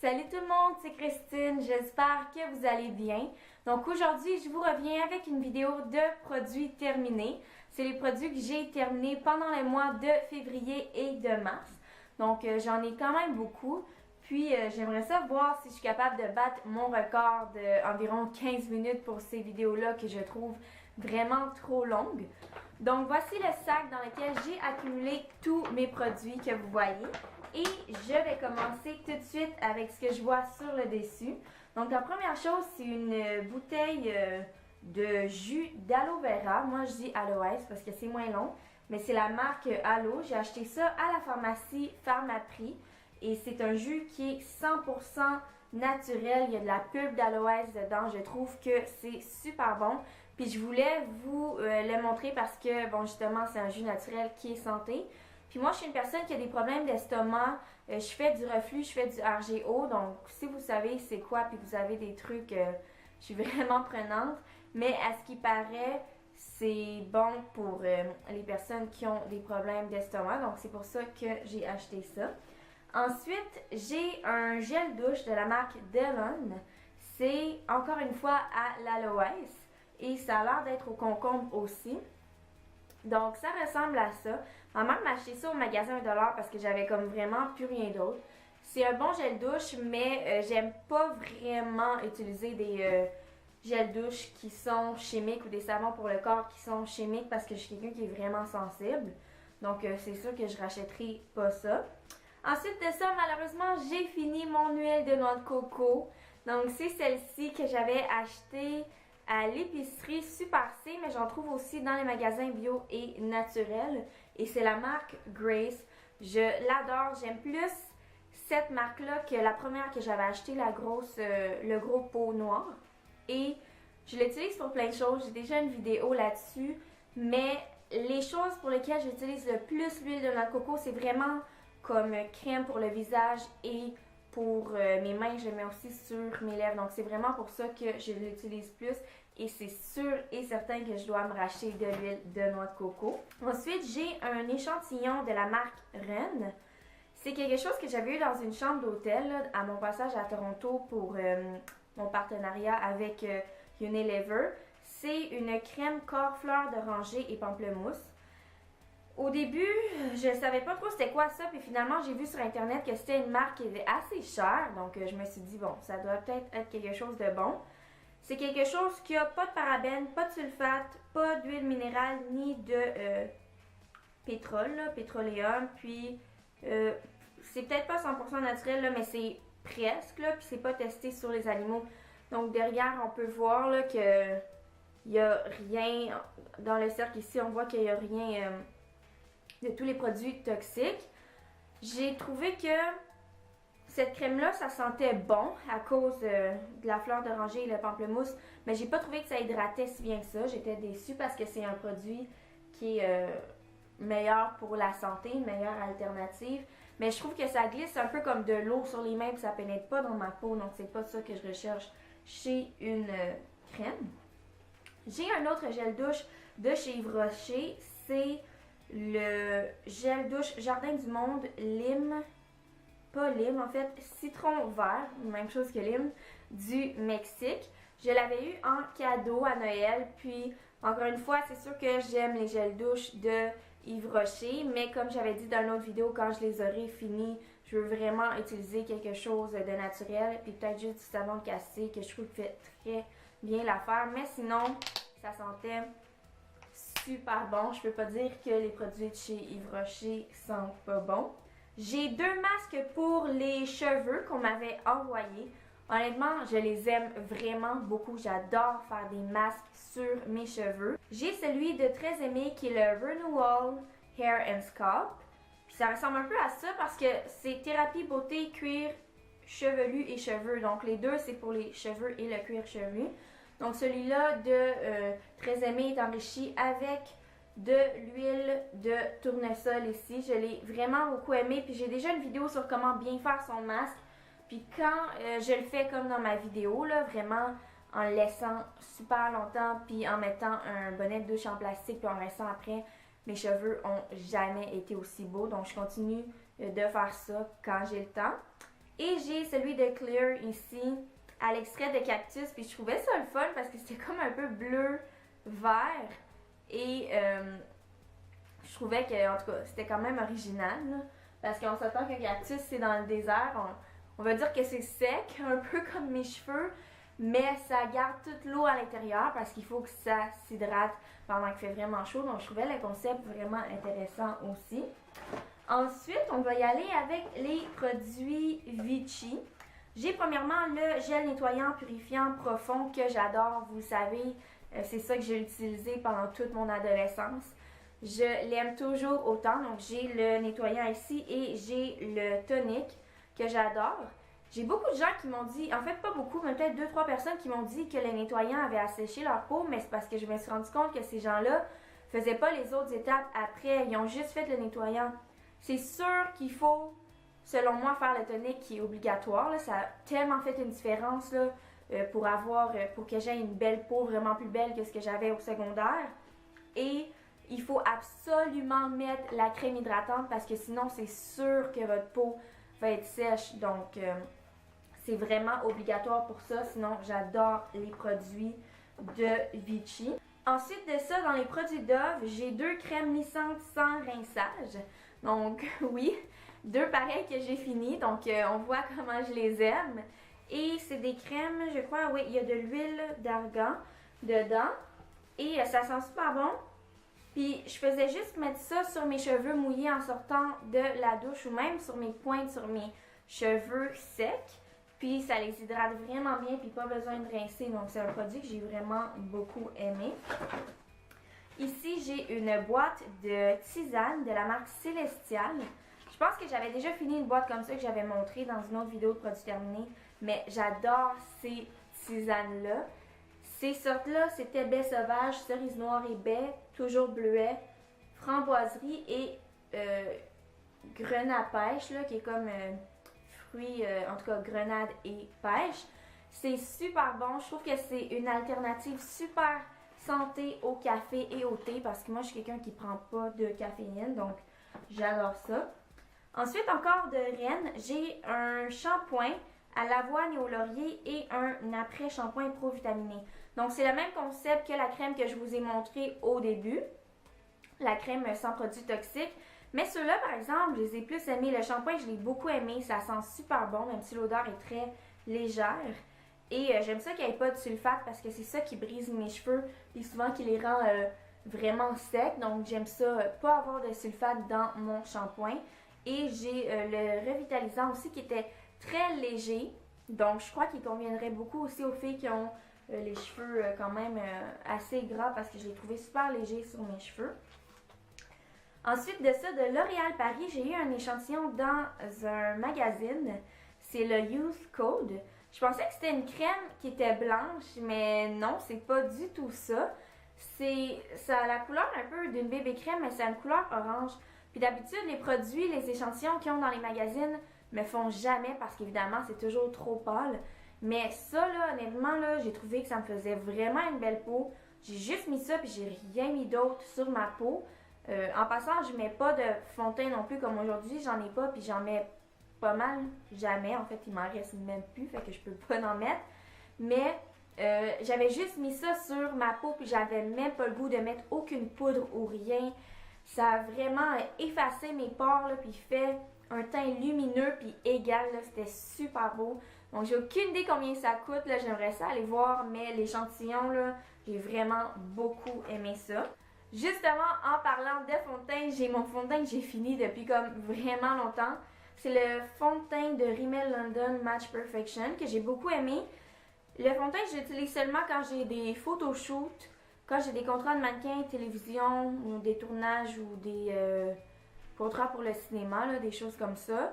Salut tout le monde, c'est Christine, j'espère que vous allez bien. Donc aujourd'hui, je vous reviens avec une vidéo de produits terminés. C'est les produits que j'ai terminés pendant les mois de février et de mars. Donc j'en ai quand même beaucoup. Puis j'aimerais ça voir si je suis capable de battre mon record d'environ 15 minutes pour ces vidéos-là que je trouve vraiment trop longues. Donc voici le sac dans lequel j'ai accumulé tous mes produits que vous voyez. Et je vais commencer tout de suite avec ce que je vois sur le dessus. Donc la première chose, c'est une bouteille de jus d'aloe vera. Moi je dis aloès parce que c'est moins long. Mais c'est la marque Alo. J'ai acheté ça à la pharmacie Pharmaprix. Et c'est un jus qui est 100% naturel. Il y a de la pulpe d'aloès dedans. Je trouve que c'est super bon. Puis je voulais vous le montrer parce que, bon, justement, c'est un jus naturel qui est santé. Puis moi, je suis une personne qui a des problèmes d'estomac. Je fais du reflux, je fais du RGO. Donc, si vous savez c'est quoi, puis vous avez des trucs, je suis vraiment prenante. Mais à ce qui paraît, c'est bon pour les personnes qui ont des problèmes d'estomac. Donc, c'est pour ça que j'ai acheté ça. Ensuite, j'ai un gel douche de la marque Delon. C'est encore une fois à l'aloès. Et ça a l'air d'être au concombre aussi. Donc, ça ressemble à ça. Ma mère m'a acheté ça au magasin 1$ parce que j'avais comme vraiment plus rien d'autre. C'est un bon gel douche, mais j'aime pas vraiment utiliser des gels douche qui sont chimiques ou des savons pour le corps qui sont chimiques parce que je suis quelqu'un qui est vraiment sensible. Donc, c'est sûr que je rachèterai pas ça. Ensuite de ça, malheureusement, j'ai fini mon huile de noix de coco. Donc, c'est celle-ci que j'avais achetée à l'épicerie Super C, mais j'en trouve aussi dans les magasins bio et naturels. Et c'est la marque Grace. Je l'adore. J'aime plus cette marque-là que la première que j'avais achetée, le gros pot noir. Et je l'utilise pour plein de choses. J'ai déjà une vidéo là-dessus. Mais les choses pour lesquelles j'utilise le plus l'huile de noix de coco, c'est vraiment comme crème pour le visage et pour mes mains, je le mets aussi sur mes lèvres. Donc, c'est vraiment pour ça que je l'utilise plus. Et c'est sûr et certain que je dois me racheter de l'huile de noix de coco. Ensuite, j'ai un échantillon de la marque Ren. C'est quelque chose que j'avais eu dans une chambre d'hôtel à mon passage à Toronto pour mon partenariat avec Unilever. C'est une crème corps fleur d'oranger et pamplemousse. Au début, je ne savais pas trop c'était quoi ça, puis finalement j'ai vu sur internet que c'était une marque qui était assez chère, donc je me suis dit bon, ça doit peut-être être quelque chose de bon. C'est quelque chose qui a pas de parabènes, pas de sulfate, pas d'huile minérale ni de pétrole, pétroléum, puis c'est peut-être pas 100% naturel là, mais c'est presque là, puis c'est pas testé sur les animaux. Donc derrière on peut voir là que il y a rien dans le cercle ici, on voit qu'il y a rien de tous les produits toxiques. J'ai trouvé que cette crème-là, ça sentait bon à cause de la fleur d'oranger et le pamplemousse, mais j'ai pas trouvé que ça hydratait si bien que ça. J'étais déçue parce que c'est un produit qui est meilleur pour la santé, une meilleure alternative. Mais je trouve que ça glisse un peu comme de l'eau sur les mains et ça pénètre pas dans ma peau, donc c'est pas ça que je recherche chez une crème. J'ai un autre gel douche de chez Yves Rocher, c'est le gel douche Jardin du Monde lime, pas lime en fait, citron vert, même chose que lime, du Mexique. Je l'avais eu en cadeau à Noël, puis encore une fois, c'est sûr que j'aime les gels douche de Yves Rocher, mais comme j'avais dit dans une autre vidéo, quand je les aurai finis, je veux vraiment utiliser quelque chose de naturel, puis peut-être juste du savon cassé que je trouve qui fait très bien l'affaire, mais sinon, ça sentait super bon. Je peux pas dire que les produits de chez Yves Rocher sentent pas bon. J'ai deux masques pour les cheveux qu'on m'avait envoyés. Honnêtement, je les aime vraiment beaucoup. J'adore faire des masques sur mes cheveux. J'ai celui de Très Aimé qui est le Renewal Hair and Scalp. Puis ça ressemble un peu à ça parce que c'est thérapie beauté, cuir chevelu et cheveux. Donc les deux, c'est pour les cheveux et le cuir chevelu. Donc celui-là de Très Aimé est enrichi avec de l'huile de tournesol ici. Je l'ai vraiment beaucoup aimé. Puis j'ai déjà une vidéo sur comment bien faire son masque. Puis quand je le fais comme dans ma vidéo, là, vraiment en le laissant super longtemps, puis en mettant un bonnet de douche en plastique, puis en restant après, mes cheveux ont jamais été aussi beaux. Donc je continue de faire ça quand j'ai le temps. Et j'ai celui de Clear ici, à l'extrait de cactus. Puis je trouvais ça le fun parce que c'était comme un peu bleu-vert. Et je trouvais que, en tout cas, c'était quand même original. Là, parce qu'on s'attend qu'un cactus, c'est dans le désert. On va dire que c'est sec, un peu comme mes cheveux. Mais ça garde toute l'eau à l'intérieur parce qu'il faut que ça s'hydrate pendant qu'il fait vraiment chaud. Donc je trouvais le concept vraiment intéressant aussi. Ensuite, on va y aller avec les produits Vichy. J'ai premièrement le gel nettoyant purifiant profond que j'adore. Vous le savez, c'est ça que j'ai utilisé pendant toute mon adolescence. Je l'aime toujours autant. Donc j'ai le nettoyant ici et j'ai le tonique que j'adore. J'ai beaucoup de gens qui m'ont dit, en fait pas beaucoup, mais peut-être 2-3 personnes qui m'ont dit que les nettoyants avaient asséché leur peau, mais c'est parce que je me suis rendu compte que ces gens-là faisaient pas les autres étapes après, ils ont juste fait le nettoyant. C'est sûr qu'il faut, selon moi, faire le tonique qui est obligatoire. Là. Ça a tellement fait une différence là, pour que j'aie une belle peau, vraiment plus belle que ce que j'avais au secondaire. Et il faut absolument mettre la crème hydratante parce que sinon c'est sûr que votre peau va être sèche. Donc c'est vraiment obligatoire pour ça. Sinon j'adore les produits de Vichy. Ensuite de ça, dans les produits Dove, j'ai 2 crèmes lissantes sans rinçage. Donc oui, 2 pareils que j'ai fini. Donc on voit comment je les aime. Et c'est des crèmes, je crois, oui, il y a de l'huile d'argan dedans. Et ça sent super bon. Puis je faisais juste mettre ça sur mes cheveux mouillés en sortant de la douche ou même sur mes pointes, sur mes cheveux secs. Puis ça les hydrate vraiment bien, puis pas besoin de rincer. Donc c'est un produit que j'ai vraiment beaucoup aimé. Ici, j'ai une boîte de tisane de la marque Célestial. Je pense que j'avais déjà fini une boîte comme ça que j'avais montré dans une autre vidéo de produits terminés. Mais j'adore ces tisanes-là. Ces sortes-là, c'était baie sauvage, cerise noire et baie, toujours bleuet, framboiserie et grenade pêche, là, qui est comme fruit, en tout cas grenade et pêche. C'est super bon. Je trouve que c'est une alternative super santé au café et au thé parce que moi, je suis quelqu'un qui prend pas de caféine, donc j'adore ça. Ensuite, encore de Rennes, j'ai un shampoing à l'avoine et au laurier et un après-shampoing pro-vitaminé. Donc, c'est le même concept que la crème que je vous ai montré au début, la crème sans produits toxiques. Mais ceux-là, par exemple, je les ai plus aimés. Le shampoing, je l'ai beaucoup aimé. Ça sent super bon, même si l'odeur est très légère. Et j'aime ça qu'il n'y ait pas de sulfate parce que c'est ça qui brise mes cheveux et souvent qui les rend vraiment secs. Donc, j'aime ça, pas avoir de sulfate dans mon shampoing. Et j'ai le revitalisant aussi qui était très léger. Donc, je crois qu'il conviendrait beaucoup aussi aux filles qui ont les cheveux quand même assez gras parce que je l'ai trouvé super léger sur mes cheveux. Ensuite de ça, de L'Oréal Paris, j'ai eu un échantillon dans un magazine. C'est le Youth Code. Je pensais que c'était une crème qui était blanche, mais non, c'est pas du tout ça. Ça a la couleur un peu d'une bébé crème, mais c'est une couleur orange. Puis d'habitude, les produits, les échantillons qu'ils ont dans les magazines me font jamais parce qu'évidemment, c'est toujours trop pâle. Mais ça, là, honnêtement, là, j'ai trouvé que ça me faisait vraiment une belle peau. J'ai juste mis ça, puis j'ai rien mis d'autre sur ma peau. En passant, je mets pas de fond de teint non plus comme aujourd'hui. J'en ai pas, puis j'en mets pas mal jamais. En fait, il m'en reste même plus, fait que je peux pas en mettre. Mais j'avais juste mis ça sur ma peau, puis j'avais même pas le goût de mettre aucune poudre ou rien. Ça a vraiment effacé mes pores, là, puis fait un teint lumineux puis égal, là, c'était super beau. Donc j'ai aucune idée combien ça coûte, là, j'aimerais ça aller voir, mais l'échantillon, là, j'ai vraiment beaucoup aimé ça. Justement, en parlant de fond de teint, j'ai mon fond de teint que j'ai fini depuis comme vraiment longtemps. C'est le fond de teint de Rimmel London Match Perfection que j'ai beaucoup aimé. Le fond de teint, je l'utilise seulement quand j'ai des photoshoots, quand j'ai des contrats de mannequin, télévision, ou des tournages ou des contrats pour le cinéma, là, des choses comme ça.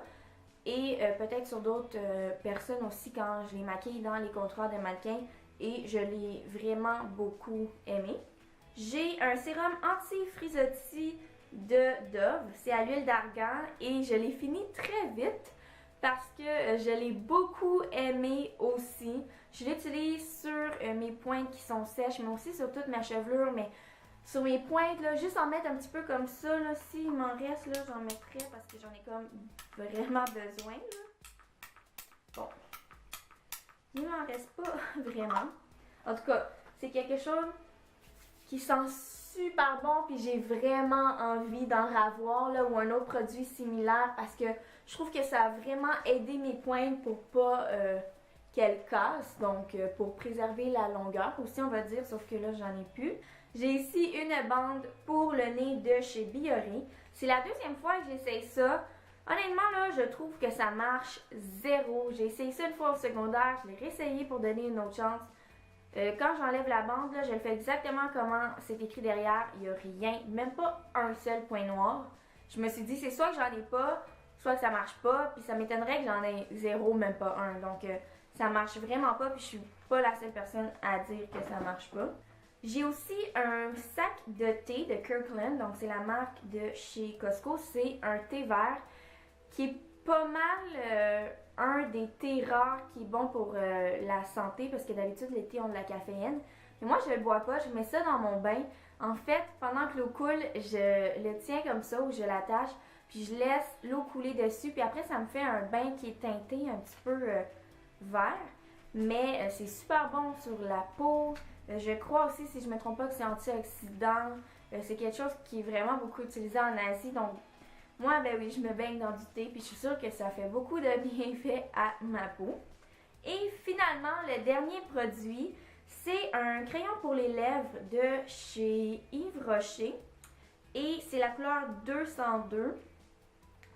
Et peut-être sur d'autres personnes aussi quand je les maquille dans les contrats de mannequin. Et je l'ai vraiment beaucoup aimé. J'ai un sérum anti-frisottis de Dove. C'est à l'huile d'argan et je l'ai fini très vite parce que je l'ai beaucoup aimé aussi. Je l'utilise sur mes pointes qui sont sèches, mais aussi sur toute ma chevelure. Mais sur mes pointes, là, juste en mettre un petit peu comme ça, là, s'il m'en reste, là, j'en mettrais parce que j'en ai comme vraiment besoin. Là. Il m'en reste pas vraiment. En tout cas, c'est quelque chose qui sent super bon, puis j'ai vraiment envie d'en ravoir, là, ou un autre produit similaire, parce que je trouve que ça a vraiment aidé mes pointes pour pas qu'elles cassent, donc pour préserver la longueur aussi, on va dire, sauf que là, j'en ai plus. J'ai ici une bande pour le nez de chez Bioré. C'est la deuxième fois que j'essaye ça. Honnêtement, là, je trouve que ça marche zéro. J'ai essayé ça une fois au secondaire, je l'ai réessayé pour donner une autre chance. Quand j'enlève la bande, là, je le fais exactement comment c'est écrit derrière. Il n'y a rien, même pas un seul point noir. Je me suis dit, c'est soit que j'en ai pas, soit que ça marche pas, puis ça m'étonnerait que j'en ai zéro, même pas un. Donc, ça marche vraiment pas, puis je suis pas la seule personne à dire que ça marche pas. J'ai aussi un sac de thé de Kirkland, donc c'est la marque de chez Costco. C'est un thé vert qui est pas mal un des thés rares qui est bon pour la santé, parce que d'habitude les thés ont de la caféine. Mais moi je le bois pas, je mets ça dans mon bain. En fait, pendant que l'eau coule, je le tiens comme ça ou je l'attache, puis je laisse l'eau couler dessus, puis après ça me fait un bain qui est teinté un petit peu vert. Mais c'est super bon sur la peau. Je crois aussi, si je ne me trompe pas, que c'est antioxydant. C'est quelque chose qui est vraiment beaucoup utilisé en Asie. Donc, moi, ben oui, je me baigne dans du thé. Puis je suis sûre que ça fait beaucoup de bienfaits à ma peau. Et finalement, le dernier produit, c'est un crayon pour les lèvres de chez Yves Rocher. Et c'est la couleur 202.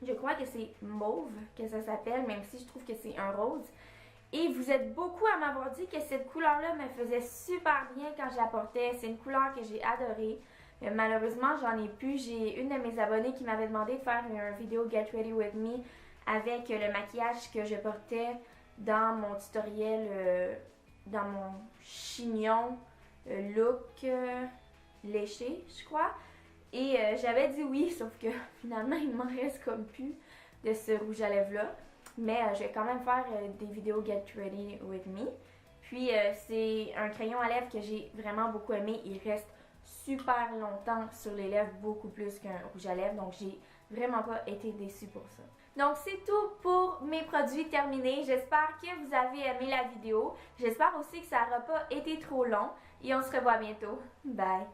Je crois que c'est mauve que ça s'appelle, même si je trouve que c'est un rose. Et vous êtes beaucoup à m'avoir dit que cette couleur-là me faisait super bien quand je la portais. C'est une couleur que j'ai adorée. Malheureusement, j'en ai plus. J'ai une de mes abonnées qui m'avait demandé de faire une vidéo Get Ready With Me avec le maquillage que je portais dans mon tutoriel, dans mon chignon look léché, je crois. Et j'avais dit oui, sauf que finalement, il m'en reste comme plus de ce rouge à lèvres-là. Mais je vais quand même faire des vidéos Get Ready With Me. Puis c'est un crayon à lèvres que j'ai vraiment beaucoup aimé. Il reste super longtemps sur les lèvres, beaucoup plus qu'un rouge à lèvres. Donc j'ai vraiment pas été déçue pour ça. Donc c'est tout pour mes produits terminés. J'espère que vous avez aimé la vidéo. J'espère aussi que ça n'aura pas été trop long. Et on se revoit bientôt. Bye!